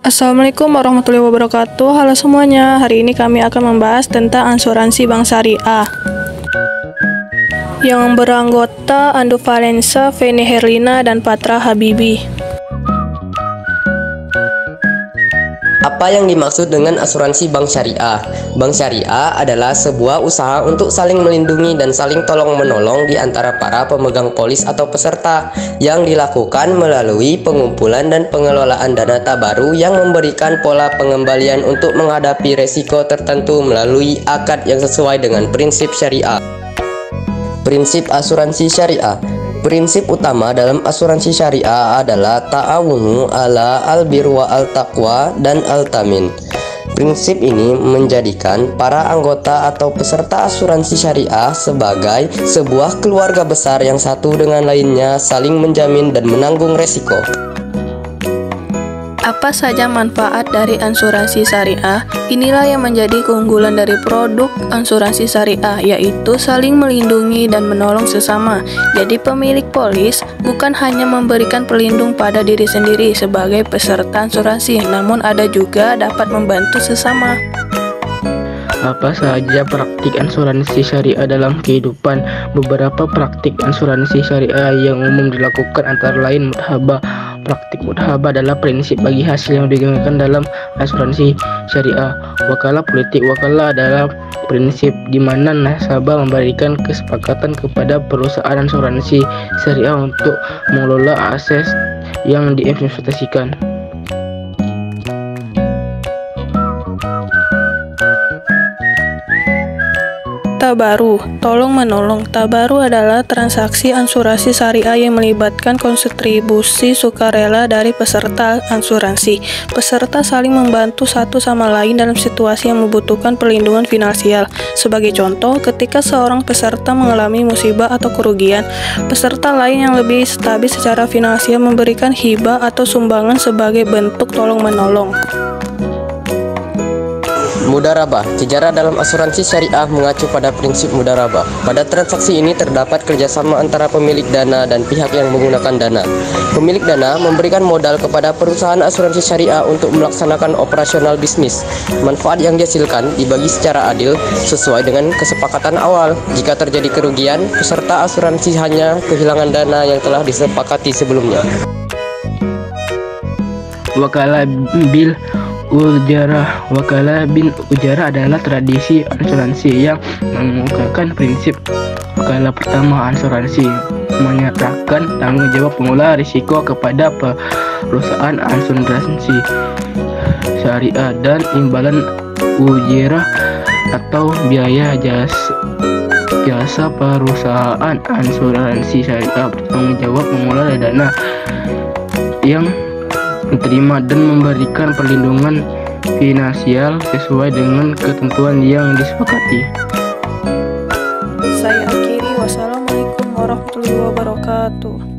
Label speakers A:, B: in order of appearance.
A: Assalamualaikum warahmatullahi wabarakatuh. Halo semuanya, hari ini kami akan membahas tentang asuransi bank syariah yang beranggota Andu Valensa, Feni Herlina, dan Patra Habibi.
B: Apa yang dimaksud dengan asuransi bank syariah? Bank syariah adalah sebuah usaha untuk saling melindungi dan saling tolong-menolong di antara para pemegang polis atau peserta yang dilakukan melalui pengumpulan dan pengelolaan dana tabaru yang memberikan pola pengembalian untuk menghadapi resiko tertentu melalui akad yang sesuai dengan prinsip syariah. Prinsip asuransi syariah. Prinsip utama dalam asuransi syariah adalah ta'awunu ala albir wa al-taqwa dan al-tamin. Prinsip ini menjadikan para anggota atau peserta asuransi syariah sebagai sebuah keluarga besar yang satu dengan lainnya saling menjamin dan menanggung resiko.
A: Apa saja manfaat dari asuransi syariah? Inilah yang menjadi keunggulan dari produk asuransi syariah, yaitu saling melindungi dan menolong sesama. Jadi pemilik polis bukan hanya memberikan pelindung pada diri sendiri sebagai peserta asuransi, namun ada juga dapat membantu sesama.
C: Apa saja praktik asuransi syariah dalam kehidupan? Beberapa praktik asuransi syariah yang umum dilakukan antara lain mudharabah. Praktik mudharabah adalah prinsip bagi hasil yang digunakan dalam asuransi syariah. Wakalah politik. Wakalah adalah prinsip di mana nasabah memberikan kesepakatan kepada perusahaan asuransi syariah untuk mengelola aset yang diinvestasikan.
A: Tabaru, tolong-menolong. Tabaru adalah transaksi asuransi syariah yang melibatkan kontribusi sukarela dari peserta asuransi. Peserta saling membantu satu sama lain dalam situasi yang membutuhkan perlindungan finansial. Sebagai contoh, ketika seorang peserta mengalami musibah atau kerugian, peserta lain yang lebih stabil secara finansial memberikan hibah atau sumbangan sebagai bentuk tolong-menolong.
B: Mudharabah. Sejarah dalam asuransi syariah mengacu pada prinsip mudharabah. Pada transaksi ini terdapat kerjasama antara pemilik dana dan pihak yang menggunakan dana. Pemilik dana memberikan modal kepada perusahaan asuransi syariah untuk melaksanakan operasional bisnis. Manfaat yang dihasilkan dibagi secara adil sesuai dengan kesepakatan awal. Jika terjadi kerugian, peserta asuransi hanya kehilangan dana yang telah disepakati sebelumnya.
C: Wakalah bil ujarah. Wakalah bin ujarah adalah tradisi asuransi yang mengungkapkan prinsip wakalah. Pertama, asuransi menyerahkan tanggung jawab pengelola risiko kepada perusahaan asuransi syariah dan imbalan ujarah atau biaya jasa perusahaan asuransi syariah bertanggung jawab mengelola dana yang diterima dan memberikan perlindungan finansial sesuai dengan ketentuan yang disepakati.
A: Saya akhiri, wassalamualaikum warahmatullahi wabarakatuh.